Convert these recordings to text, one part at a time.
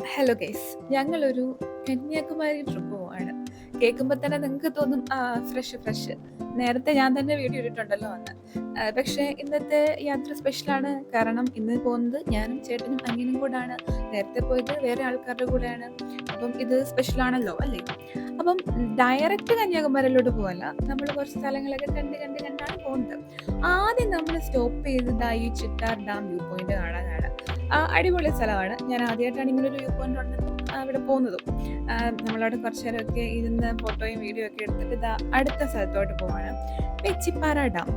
Hello guys, ഞങ്ങളൊരു Kanyakumari trip പോവാണ്. കേൾക്കുമ്പോൾ തന്നെ നിങ്ങൾക്ക് തോന്നും ഫ്രഷ് ഫ്രഷ്. നേരത്തെ ഞാൻ തന്നെ വീഡിയോ ഇട്ടിട്ടുണ്ടല്ലോ എന്ന്. പക്ഷേ ഇന്നത്തെ യാത്ര സ്പെഷ്യലാണ്. കാരണം ഇന്ന് പോകുന്നത് ഞാനും ചേട്ടനും അനിയനും കൂടാണ്. നേരത്തെ പോയത് വേറെ ആൾക്കാരുടെ കൂടെയാണ്. അപ്പം ഇത് സ്പെഷ്യലാണല്ലോ അല്ലേ? അപ്പം ഡയറക്റ്റ് കന്യാകുമാരിയിലോട്ട് പോകല്ല. നമ്മൾ കുറച്ച് സ്ഥലങ്ങളൊക്കെ കണ്ടാണ് പോകുന്നത്. ആദ്യം നമ്മൾ സ്റ്റോപ്പ് ചെയ്തത് ഈ ചിറ്റാർ ഡാം വ്യൂ പോയിന്റ് കാണാനാണ്. അടിപൊളി സ്ഥലമാണ്. ഞാൻ ആദ്യമായിട്ടാണ് ഇങ്ങനെ ഒരു വ്യൂ പോയിന്റ് ഉണ്ടെന്നും അവിടെ പോകുന്നതും. നമ്മളവിടെ കുറച്ച് നേരമൊക്കെ ഇരുന്ന് ഫോട്ടോയും വീഡിയോ ഒക്കെ എടുത്തിട്ട് അടുത്ത സ്ഥലത്തോട്ട് പോവാണ്. പേച്ചിപ്പാറ ഡാം.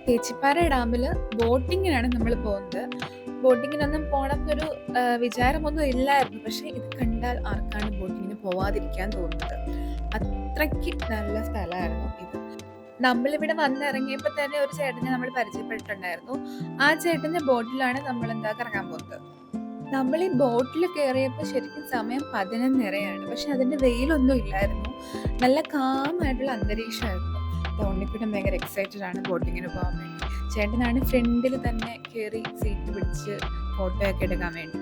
പേച്ചിപ്പാറ ഡാമിൽ ബോട്ടിങ്ങിനാണ് നമ്മൾ പോകുന്നത്. ബോട്ടിങ്ങിനൊന്നും പോകണം എന്നൊരു വിചാരമൊന്നും ഇല്ലായിരുന്നു. പക്ഷെ ഇത് കണ്ടാൽ ആർക്കാണ് ബോട്ടിങ്ങിന് പോവാതിരിക്കാൻ തോന്നുന്നത്. അത്രയ്ക്ക് നല്ല സ്ഥലമായിരുന്നു ഇത്. നമ്മളിവിടെ വന്നിറങ്ങിയപ്പോൾ തന്നെ ഒരു ചേട്ടനെ നമ്മൾ പരിചയപ്പെട്ടിട്ടുണ്ടായിരുന്നു. ആ ചേട്ടന്റെ ബോട്ടിലാണ് നമ്മൾ കറങ്ങാൻ പോകുന്നത്. നമ്മൾ ഈ ബോട്ടിൽ കയറിയപ്പോൾ ശരിക്കും സമയം 11:30 പക്ഷെ അതിന്റെ വെയിലൊന്നും ഇല്ലായിരുന്നു. നല്ല കാമായിട്ടുള്ള അന്തരീക്ഷമായിരുന്നു. തോന്നിക്കൂടെ ഭയങ്കര എക്സൈറ്റഡ് ആണ് ബോട്ടിങ്ങിന് പോകാൻ വേണ്ടി. ചേട്ടനാണ് ഫ്രണ്ടിൽ തന്നെ കയറി സീറ്റ് പിടിച്ച് ഫോട്ടോ ഒക്കെ എടുക്കാൻ വേണ്ടി.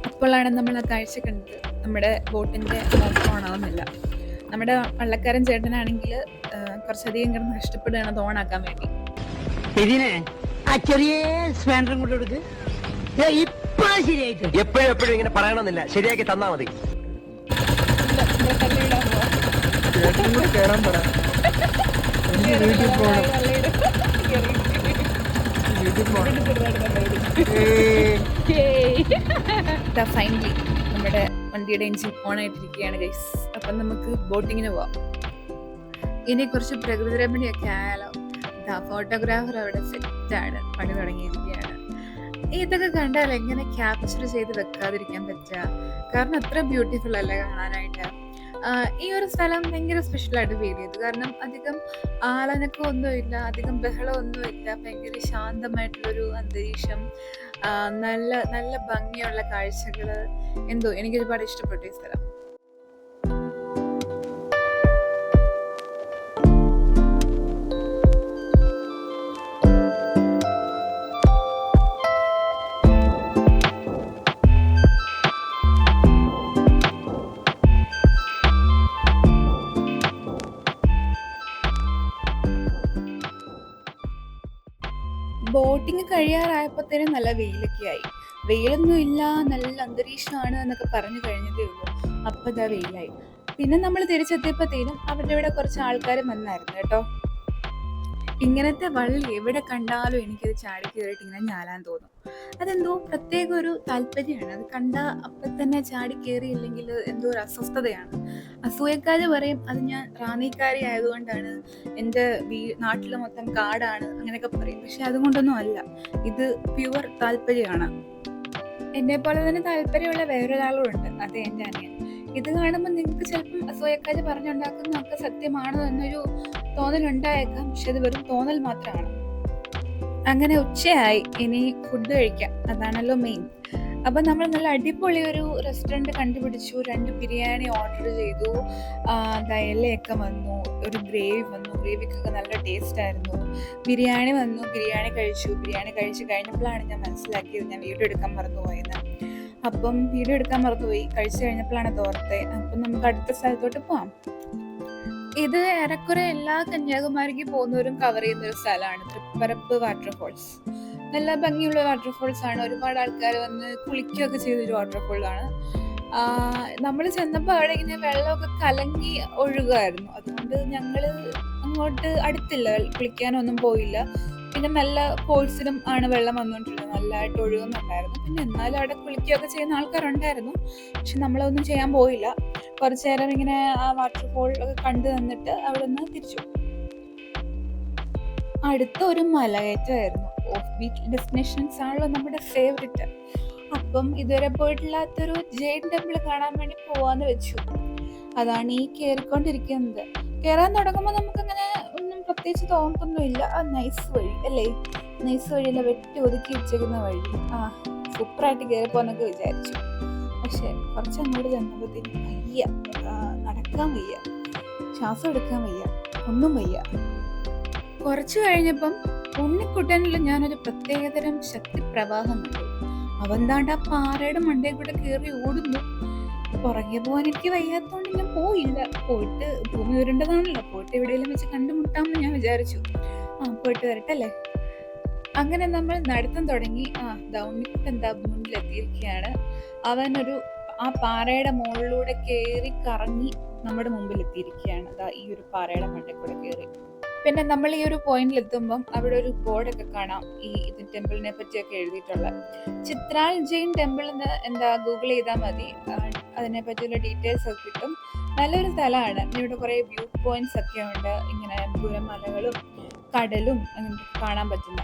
അപ്പോഴാണ് നമ്മൾ ആ കാഴ്ച കണ്ടത്. നമ്മുടെ ബോട്ടിന്റെ മോട്ടർ ഓണാവുന്നില്ല. നമ്മുടെ വള്ളക്കാരൻ ചേട്ടനാണെങ്കിൽ കുറച്ചധികം കിടന്ന് കഷ്ടപ്പെടുകയാണ് അത് ഓണാക്കാൻ വേണ്ടി. എപ്പോഴും ഇങ്ങനെ പറയണമെന്നില്ല, ശരിയാക്കി തന്നാ മതി. ഫൈനലി നമ്മുടെ വണ്ടിയുടെ എഞ്ചിൻ ഓൺ ആയിട്ടിരിക്കുകയാണ് ഗൈസ്. അപ്പം നമുക്ക് ബോട്ടിങ്ങിന് പോവാം. ഇനി കുറച്ച് പ്രകൃതി രമണിയൊക്കെ ആയാലോ. ഫോട്ടോഗ്രാഫർ അവിടെ സെറ്റാണ്, പണി തുടങ്ങിയിരിക്കുകയാണ്. ഇതൊക്കെ കണ്ടാൽ എങ്ങനെ ക്യാപ്ചർ ചെയ്ത് വെക്കാതിരിക്കാൻ പറ്റുക? കാരണം അത്ര ബ്യൂട്ടിഫുൾ അല്ലേ കാണാനായിട്ട്. ഈ ഒരു സ്ഥലം ഭയങ്കര സ്പെഷ്യലായിട്ട് ഫീൽ ചെയ്തു. കാരണം അധികം ആളനക്കം ഒന്നുമില്ല, അധികം ബഹളമൊന്നുമില്ല, ഭയങ്കര ശാന്തമായിട്ടുള്ളൊരു അന്തരീക്ഷം, നല്ല നല്ല ഭംഗിയുള്ള കാഴ്ചകള്. എന്തോ എനിക്കൊരുപാട് ഇഷ്ടപ്പെട്ടു ഈ സ്ഥലം. ബോട്ടിങ് കഴിയാറായപ്പോഴത്തേനും നല്ല വെയിലൊക്കെ ആയി. വെയിലൊന്നും ഇല്ല, നല്ല അന്തരീക്ഷമാണ് എന്നൊക്കെ പറഞ്ഞു കഴിഞ്ഞതേ ഉള്ളൂ. അപ്പൊ ഇതാ വെയിലായി. പിന്നെ നമ്മൾ തിരിച്ചെത്തിയപ്പോഴത്തേനും അവരുടെ ഇവിടെ കുറച്ച് ആൾക്കാർ വന്നായിരുന്നു കേട്ടോ. ഇങ്ങനത്തെ വള്ളി എവിടെ കണ്ടാലും എനിക്കത് ചാടി കയറിയിട്ട് ഇങ്ങനെ ഞാലാൻ തോന്നും. അതെന്തോ പ്രത്യേക ഒരു താല്പര്യമാണ്. അത് കണ്ട അപ്പം തന്നെ ചാടി കയറിയില്ലെങ്കിൽ എന്തോ ഒരു അസ്വസ്ഥതയാണ്. അസൂയക്കാര് പറയും അത് ഞാൻ റാന്നിക്കാരി ആയതുകൊണ്ടാണ്, എൻ്റെ നാട്ടിൽ മൊത്തം കാടാണ് അങ്ങനെയൊക്കെ പറയും. പക്ഷെ അതുകൊണ്ടൊന്നും അല്ല, ഇത് പ്യുവർ താല്പര്യമാണ്. എന്നെ പോലെ തന്നെ താല്പര്യമുള്ള വേറൊരാളും ഉണ്ട്, അത് എൻ്റെ അനിയൻ. ഇത് കാണുമ്പോൾ നിങ്ങൾക്ക് ചിലപ്പം അസൂയക്കാര് പറഞ്ഞുണ്ടാക്കുന്നതൊക്കെ സത്യമാണോ എന്നൊരു തോന്നലുണ്ടായേക്കാം. പക്ഷെ അത് വെറും തോന്നൽ മാത്രമാണ്. അങ്ങനെ ഉച്ചയായി, ഇനി ഫുഡ് കഴിക്കാം, അതാണല്ലോ മെയിൻ. അപ്പം നമ്മൾ നല്ല അടിപൊളി ഒരു റെസ്റ്റോറൻറ്റ് കണ്ടുപിടിച്ചു. 2 ബിരിയാണി ഓർഡർ ചെയ്തു. ഇലയൊക്കെ വന്നു, ഒരു ഗ്രേവി വന്നു. ഗ്രേവിക്കൊക്കെ നല്ല ടേസ്റ്റ് ആയിരുന്നു. ബിരിയാണി വന്നു, ബിരിയാണി കഴിച്ചു. ബിരിയാണി കഴിച്ച് കഴിഞ്ഞപ്പോഴാണ് ഞാൻ മനസ്സിലാക്കിയത് ഞാൻ വീഡിയോ എടുക്കാൻ മറന്നുപോയെന്ന്. അപ്പം വീഡിയോ എടുക്കാൻ മറന്നുപോയി. കഴിച്ചു കഴിഞ്ഞപ്പോഴാണ് തോർത്തെ. അപ്പം നമുക്ക് അടുത്ത സ്ഥലത്തോട്ട് പോവാം. ഇത് ഏറെക്കുറെ എല്ലാ കന്യാകുമാരിക്ക് പോകുന്നവരും കവർ ചെയ്യുന്ന ഒരു സ്ഥലമാണ്, തൃപ്പരപ്പ് വാട്ടർഫോൾസ്. നല്ല ഭംഗിയുള്ള വാട്ടർഫോൾസ് ആണ്. ഒരുപാട് ആൾക്കാർ വന്ന് കുളിക്കുകയൊക്കെ ചെയ്തൊരു വാട്ടർഫോളാണ്. നമ്മൾ ചെന്നപ്പോൾ അവിടെ ഇങ്ങനെ വെള്ളമൊക്കെ കലങ്ങി ഒഴുകുമായിരുന്നു. അതുകൊണ്ട് ഞങ്ങൾ അങ്ങോട്ട് അടുത്തില്ല, കുളിക്കാനൊന്നും പോയില്ല. പിന്നെ നല്ല ഫോൾസിലും ആണ് വെള്ളം വന്നുകൊണ്ടിരുന്നത്, നല്ലതായിട്ട് ഒഴുകുന്നുണ്ടായിരുന്നു. പിന്നെ എന്നാലും അവിടെ കുളിക്കുകയൊക്കെ ചെയ്യുന്ന ആൾക്കാരുണ്ടായിരുന്നു. പക്ഷെ നമ്മളൊന്നും ചെയ്യാൻ പോയില്ല. കുറച്ചു നേരം ഇങ്ങനെ ആ വാട്ടർഫോൾ ഒക്കെ കണ്ടു നിന്നിട്ട് അവിടെ നിന്ന് തിരിച്ചു. അടുത്ത ഒരു മലകയറ്റമായിരുന്നു. ഓഫ് ബീറ്റ് ഡെസ്റ്റിനേഷൻസ് ആണല്ലോ നമ്മുടെ ഫേവറേറ്റ്. അപ്പം ഇതുവരെ പോയിട്ടില്ലാത്തൊരു ജെയിൻ ടെമ്പിൾ കാണാൻ വേണ്ടി പോവാന്ന് വെച്ചു. അതാണ് ഈ കയറിക്കൊണ്ടിരിക്കുന്നത്. കയറാൻ തുടങ്ങുമ്പോൾ നമുക്കങ്ങനെ ഒന്നും പ്രത്യേകിച്ച് തോന്നത്തൊന്നുമില്ല. നൈസ് വഴി അല്ലേ? നൈസ് വഴിയല്ല, വെട്ടി ഒതുക്കി വെച്ചേക്കുന്ന വഴി. സൂപ്പറായിട്ട് കയറിപ്പോന്നൊക്കെ വിചാരിച്ചു. പക്ഷെ കുറച്ചങ്ങോട്ട് ചെന്നപ്പോഴത്തേക്കും വയ്യ, നടക്കാൻ വയ്യ, ശ്വാസം എടുക്കാൻ വയ്യ, ഒന്നും വയ്യ. കുറച്ച് കഴിഞ്ഞപ്പം ഉണ്ണിക്കുട്ടനിൽ ഞാനൊരു പ്രത്യേകതരം ശക്തി പ്രവാഹം കണ്ടു. അവൻ താണ്ട് ആ പാറയുടെ മണ്ടയിൽ കൂടെ കയറി ഓടുന്നു. പുറകെ പോകാൻ എനിക്ക് വയ്യാത്തോണ്ട് ഞാൻ പോയില്ല. പോയിട്ട് ഭൂമി ഉരുണ്ടതാണല്ലോ, പോയിട്ട് എവിടെയെങ്കിലും വെച്ച് കണ്ടുമുട്ടാമെന്ന് ഞാൻ വിചാരിച്ചു. പോയിട്ട് വരട്ടെ അല്ലേ. അങ്ങനെ നമ്മൾ നടത്തം തുടങ്ങി. ഉണ്ണിക്കുട്ടൻ ദാ മുന്നിലെത്തിയിരിക്കുകയാണ്. അവനൊരു ആ പാറയുടെ മുകളിലൂടെ കയറി കറങ്ങി നമ്മുടെ മുമ്പിൽ എത്തിയിരിക്കുകയാണ്. അതാ ഈ ഒരു പാറയുടെ മണ്ടയിൽ കൂടെ കയറി. പിന്നെ നമ്മൾ ഈ ഒരു പോയിന്റിൽ എത്തുമ്പം അവിടെ ഒരു ബോർഡൊക്കെ കാണാം, ഈ ഇത് ടെമ്പിളിനെ പറ്റിയൊക്കെ എഴുതിയിട്ടുള്ള. ചിത്രാൽ ജെയിൻ ടെമ്പിൾ എന്ന് ഗൂഗിൾ ചെയ്താൽ മതി, അതിനെ പറ്റിയുള്ള ഡീറ്റെയിൽസ് ഒക്കെ കിട്ടും. നല്ലൊരു സ്ഥലമാണ്. ഇവിടെ കുറേ വ്യൂ പോയിന്റ്സ് ഒക്കെ ഉണ്ട്. ഇങ്ങനെ ദൂരമലകളും കടലും അങ്ങനെ കാണാൻ പറ്റുന്ന.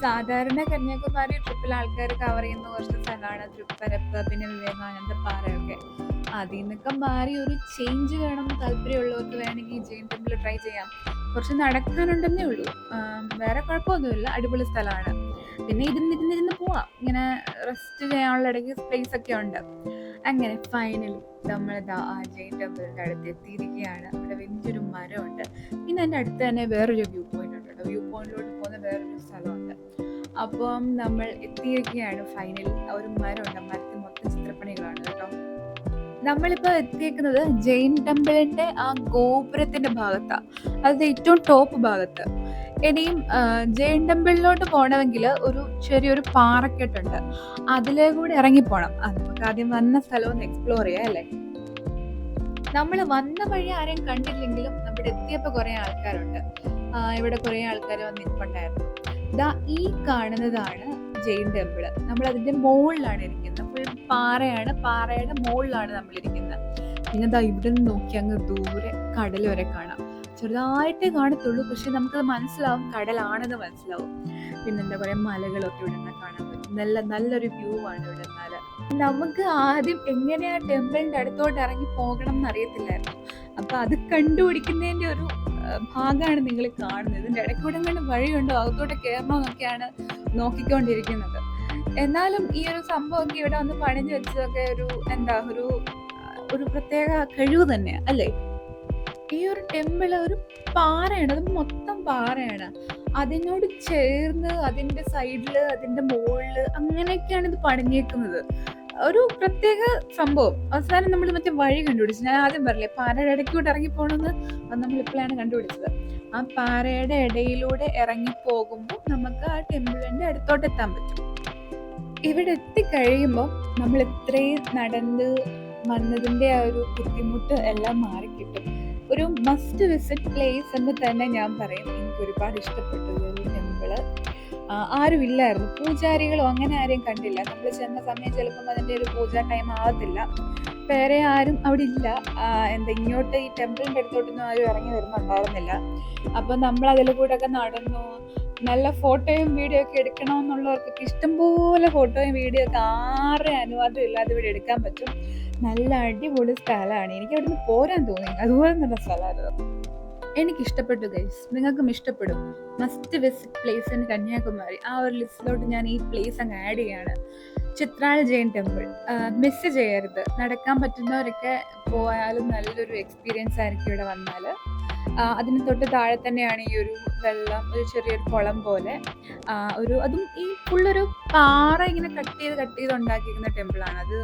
സാധാരണ കന്യാകുമാരി ട്രിപ്പിൽ ആൾക്കാർ കവർ ചെയ്യുന്ന കുറച്ച് സ്ഥലമാണ് തൃപ്പരപ്പ്, പിന്നെ വിവേകാനന്ദ പാറയൊക്കെ. അതിൽ നിന്നൊക്കെ മാറി ഒരു ചേഞ്ച് വേണം താല്പര്യമുള്ളവർക്ക് വേണമെങ്കിൽ ജെയിൻ ടെമ്പിൾ ട്രൈ ചെയ്യാം. കുറച്ച് നടക്കാനുണ്ടെന്നേ ഉള്ളൂ, വേറെ കുഴപ്പമൊന്നുമില്ല. അടിപൊളി സ്ഥലമാണ്. പിന്നെ ഇരുന്നിരുന്ന് പോവാം, ഇങ്ങനെ റെസ്റ്റ് ചെയ്യാനുള്ള ഇടയ്ക്ക് സ്പേസ് ഒക്കെ ഉണ്ട്. അങ്ങനെ ഫൈനലി നമ്മളിതാ ആ ജെയിൻ ടെമ്പിളിൻ്റെ അടുത്ത് എത്തിയിരിക്കുകയാണ്. അവിടെ വലിയൊരു മരമുണ്ട്. പിന്നെ അതിൻ്റെ അടുത്ത് തന്നെ വേറൊരു വ്യൂ പോയിന്റ് ഉണ്ട് കേട്ടോ. വ്യൂ പോയിന്റിലോട്ട് പോകുന്ന വേറൊരു സ്ഥലമുണ്ട്. അപ്പം നമ്മൾ എത്തിയിരിക്കുകയാണ് ഫൈനലി. ഒരു മരമുണ്ട്, മരത്തിൽ മൊത്തം ചിത്രപ്പണികളാണ് കേട്ടോ. നമ്മളിപ്പോൾ എത്തിയിരിക്കുന്നത് ജെയിൻ ടെമ്പിളിന്റെ ആ ഗോപുരത്തിന്റെ ഭാഗത്താണ്, അത് ഏറ്റവും ടോപ്പ് ഭാഗത്ത്. ഇനിയും ജെയിൻ ടെമ്പിളിലോട്ട് പോകണമെങ്കിൽ ഒരു ചെറിയൊരു പാറക്കെട്ടുണ്ട്, അതിലേ കൂടെ ഇറങ്ങിപ്പോണം. നമുക്ക് ആദ്യം വന്ന സ്ഥലം ഒന്ന് എക്സ്പ്ലോർ ചെയ്യാം അല്ലേ. നമ്മൾ വന്ന വഴി ആരെയും കണ്ടില്ലെങ്കിലും നമ്മുടെ എത്തിയപ്പോൾ കുറേ ആൾക്കാരുണ്ട്. ഇവിടെ കുറേ ആൾക്കാർ വന്ന് നിൽപ്പുണ്ടായിരുന്നു. ദാ ഈ കാണുന്നതാണ് ജെയിൻ ടെമ്പിള്. നമ്മൾ അതിന്റെ മുകളിലാണ് ഇരിക്കുന്നത്. ഫുൾ പാറയാണ്, പാറയുടെ മുകളിലാണ് നമ്മളിരിക്കുന്നത്. പിന്നെ ദാ ഇവിടെ നിന്ന് നോക്കി അങ്ങ് ദൂരെ കടൽ വരെ കാണാം. ചെറുതായിട്ടേ കാണത്തുള്ളൂ, പക്ഷെ നമുക്കത് മനസ്സിലാവും, കടലാണെന്ന് മനസ്സിലാവും. പിന്നെന്താ കുറേ മലകളൊക്കെ ഇവിടെ നിന്ന് കാണാൻ പറ്റും. നല്ലൊരു വ്യൂ ആണ് ഇവിടെ നിന്നാല്. നമുക്ക് ആദ്യം എങ്ങനെയാ ടെമ്പിളിന്റെ അടുത്തോട്ട് ഇറങ്ങി പോകണം എന്ന് അറിയത്തില്ലായിരുന്നു. അപ്പൊ അത് കണ്ടുപിടിക്കുന്നതിന്റെ ഒരു ഭാഗമാണ് നിങ്ങൾ കാണുന്നത്. ഇതിന്റെ ഇടയ്ക്കൂടെ എങ്ങനെ വഴിയുണ്ടോ, അകത്തോട്ട് കയറണമെന്നൊക്കെയാണ് നോക്കിക്കൊണ്ടിരിക്കുന്നത്. എന്നാലും ഈ ഒരു സംഭവം ഇവിടെ വന്ന് പണിഞ്ഞു വെച്ചതൊക്കെ ഒരു പ്രത്യേക കഴിവ് തന്നെയാണ് അല്ലേ. ഈ ഒരു ടെമ്പിള് ഒരു പാറയാണ്, അത് മൊത്തം പാറയാണ്. അതിനോട് ചേർന്ന് അതിന്റെ സൈഡില്, അതിന്റെ മുകളില് അങ്ങനെയൊക്കെയാണ് ഇത് പണിഞ്ഞേക്കുന്നത്. ഒരു പ്രത്യേക സംഭവം. അവസാനം നമ്മൾ മറ്റേ വഴി കണ്ടുപിടിച്ചു. ഞാൻ ആദ്യം പറഞ്ഞില്ലേ പാറയുടെ ഇടയ്ക്കൂടെ ഇറങ്ങി പോകണമെന്ന്, അത് നമ്മളിപ്പോഴാണ് കണ്ടുപിടിച്ചത്. ആ പാറയുടെ ഇടയിലൂടെ ഇറങ്ങി പോകുമ്പോൾ നമുക്ക് ആ ടെമ്പിളിന്റെ അടുത്തോട്ട് എത്താൻ പറ്റും. ഇവിടെ എത്തിക്കഴിയുമ്പോൾ നമ്മൾ ഇത്രയും നടന്ന് വന്നതിന്റെ ആ ഒരു ബുദ്ധിമുട്ട് എല്ലാം മാറിക്കിട്ടും. ഒരു മസ്റ്റ് വിസിറ്റ് പ്ലേസ് എന്ന് തന്നെ ഞാൻ പറയും. എനിക്ക് ഒരുപാട് ഇഷ്ടപ്പെട്ടു ഈ ഒരു ടെമ്പിള്. ആരും ഇല്ലായിരുന്നു, പൂജാരികളോ അങ്ങനെ ആരെയും കണ്ടില്ല. നമ്മൾ ചെന്ന സമയം ചിലപ്പം അതിൻ്റെ ഒരു പൂജാ ടൈം ആവത്തില്ല, വേറെ ആരും അവിടെ ഇല്ല. ഇങ്ങോട്ട് ഈ ടെമ്പിളിൻ്റെ അടുത്തോട്ടൊന്നും ആരും ഇറങ്ങി വരുന്നുണ്ടായിരുന്നില്ല. അപ്പം നമ്മൾ അതിൽ കൂടെ ഒക്കെ നടന്നു. നല്ല ഫോട്ടോയും വീഡിയോ ഒക്കെ എടുക്കണമെന്നുള്ളവർക്കൊക്കെ ഇഷ്ടംപോലെ ഫോട്ടോയും വീഡിയോ ഒക്കെ ആരുടെയും അനുവാദം ഇല്ലാതെ ഇവിടെ എടുക്കാൻ പറ്റും. നല്ല അടിപൊളി സ്ഥലമാണ്. എനിക്ക് അവിടുന്ന് പോരാൻ തോന്നി, അതുപോലെ നല്ല സ്ഥലമായിരുന്നു. എനിക്കിഷ്ടപ്പെട്ടു ഗൈസ്, നിങ്ങൾക്കും ഇഷ്ടപ്പെടും. Must visit place in Kanyakumari. ആ ഒരു ലിസ്റ്റിലോട്ട് ഞാൻ ഈ പ്ലേസ് അങ്ങ് ആഡ് ചെയ്യാണ്. ചിത്രാൽ ജെയിൻ ടെമ്പിൾ മിസ് ചെയ്യരുത്. നടക്കാൻ പറ്റുന്നവരൊക്കെ പോയാലും നല്ലൊരു എക്സ്പീരിയൻസ് ആയിരിക്കും ഇവിടെ വന്നാൽ. അതിന് തൊട്ട് താഴെ തന്നെയാണ് ഈ ഒരു വെള്ളം, ഒരു ചെറിയൊരു കുളം പോലെ. അതും ഈ ഫുള്ളൊരു പാറ ഇങ്ങനെ കട്ട് ചെയ്ത് ഉണ്ടാക്കിയിരിക്കുന്ന ടെമ്പിളാണ്. അത്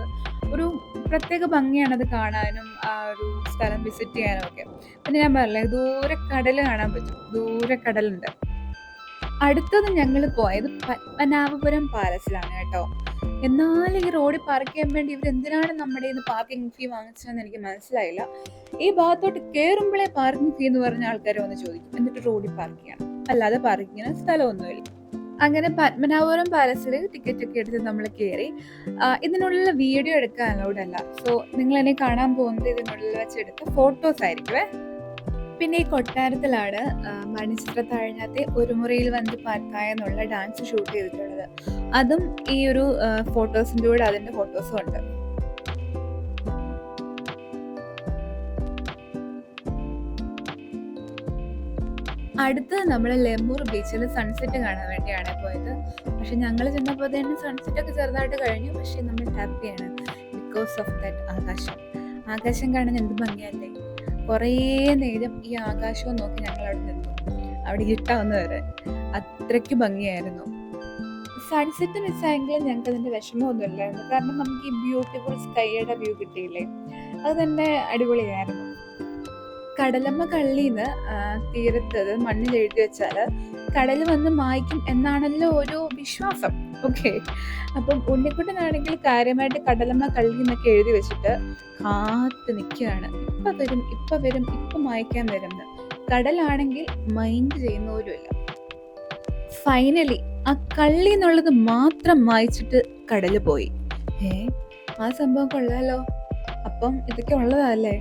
ഒരു പ്രത്യേക ഭംഗിയാണ് അത് കാണാനും, ആ ഒരു സ്ഥലം വിസിറ്റ് ചെയ്യാനും ഒക്കെ. പിന്നെ ഞാൻ പറഞ്ഞില്ലേ ദൂരെ കടൽ കാണാൻ പറ്റും, ദൂരെ കടലുണ്ട്. അടുത്തത് ഞങ്ങൾ പോയത് പത്മനാഭപുരം പാലസിലാണ് കേട്ടോ. എന്നാൽ ഈ റോഡിൽ പാർക്ക് ചെയ്യാൻ വേണ്ടി ഇവരെന്തിനാണ് നമ്മുടെ ഇന്ന് പാർക്കിംഗ് ഫീ വാങ്ങിച്ചതെന്ന് എനിക്ക് മനസ്സിലായില്ല. ഈ ഭാഗത്തോട്ട് കയറുമ്പോഴേ പാർക്കിംഗ് ഫീ എന്ന് പറഞ്ഞ ആൾക്കാരെ വന്ന് ചോദിക്കും, എന്നിട്ട് റോഡിൽ പാർക്ക് ചെയ്യണം, അല്ലാതെ പാർക്കിങ്ങിന് സ്ഥലമൊന്നുമില്ല. അങ്ങനെ പത്മനാഭപുരം പാലസിൽ ടിക്കറ്റ് ഒക്കെ എടുത്ത് നമ്മൾ കയറി. ഇതിനുള്ള വീഡിയോ എടുക്കാൻ അലൗഡ് അല്ല. സോ നിങ്ങൾ എന്നെ കാണാൻ പോകുന്നത് ഇതിനുള്ളിൽ വെച്ചെടുത്ത ഫോട്ടോസ് ആയിരിക്കുമേ. പിന്നെ ഈ കൊട്ടാരത്തിലാണ് മണിച്ചിത്രത്താഴിനകത്തെ ഒരു മുറിയിൽ വന്ന് പാർക്കായ എന്നുള്ള ഡാൻസ് ഷൂട്ട് ചെയ്തിട്ടുള്ളത്. അതും ഈ ഒരു ഫോട്ടോസിൻ്റെ കൂടെ അതിൻ്റെ ഫോട്ടോസും ഉണ്ട്. അടുത്ത് നമ്മൾ ലെമൂർ ബീച്ചിൽ സൺസെറ്റ് കാണാൻ വേണ്ടിയാണ് പോയത്. പക്ഷെ ഞങ്ങൾ ചെന്നപ്പോൾ തന്നെ സൺസെറ്റ് ഒക്കെ ചെറുതായിട്ട് കഴിഞ്ഞു. പക്ഷെ നമ്മൾ ഹാപ്പിയാണ് ബിക്കോസ് ഓഫ് ദാറ്റ് ആകാശം കാണാൻ എന്ത് ഭംഗിയല്ലേ. കുറേ നേരം ഈ ആകാശവും നോക്കി ഞങ്ങൾ അവിടെ നിന്നു, അവിടെ ഇരുട്ടാവുന്ന വരെ. അത്രയ്ക്ക് ഭംഗിയായിരുന്നു. സൺസെറ്റ് മിസ്സായെങ്കിലും ഞങ്ങൾക്ക് അതിന്റെ വിഷമമൊന്നുമില്ലായിരുന്നു. കാരണം നമുക്ക് ഈ ബ്യൂട്ടിഫുൾ സ്കൈയുടെ വ്യൂ കിട്ടിയില്ലേ, അത് തന്നെ അടിപൊളിയായിരുന്നു. കടലമ്മ കള്ളീന്ന് തീരത്തത് മണ്ണിൽ എഴുതി വെച്ചാൽ കടൽ വന്ന് മായ്ക്കും എന്നാണല്ലോ ഒരു വിശ്വാസം. ഓക്കെ, അപ്പം ഉണ്ണിക്കുട്ടനാണെങ്കിൽ കാര്യമായിട്ട് കടലമ്മ കള്ളി എന്നൊക്കെ എഴുതി വെച്ചിട്ട് കാത്ത് നിൽക്കുകയാണ്. ഇപ്പൊ വരും, ഇപ്പൊ വരും, ഇപ്പൊ മായ്ക്കാൻ വരുമെന്ന്. കടലാണെങ്കിൽ മൈൻഡ് ചെയ്യുന്ന പോലുമില്ല. ഫൈനലി ആ കള്ളി എന്നുള്ളത് മാത്രം മായ്ച്ചിട്ട് കടല് പോയി. ആ സംഭവം കൊള്ളാലോ. അപ്പം ഇതൊക്കെ ഉള്ളതല്ലേ,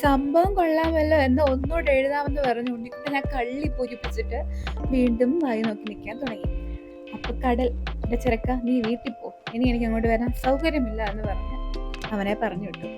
സംഭവം കൊള്ളാമല്ലോ എന്ന് ഒന്നുകൂടെ എഴുതാമെന്ന് പറഞ്ഞു ഉണ്ണിക്കുട്ടൻ ആ കള്ളി പൂരിപ്പിച്ചിട്ട് വീണ്ടും വായി നോക്കി നിൽക്കാൻ തുടങ്ങി. അപ്പൊ കടൽ, എന്റെ ചെറുക്ക നീ വീട്ടിൽ പോ, ഇനി എനിക്ക് അങ്ങോട്ട് വരാൻ സൗകര്യമില്ല എന്ന് പറഞ്ഞ് അവനെ പറഞ്ഞു വിട്ടു.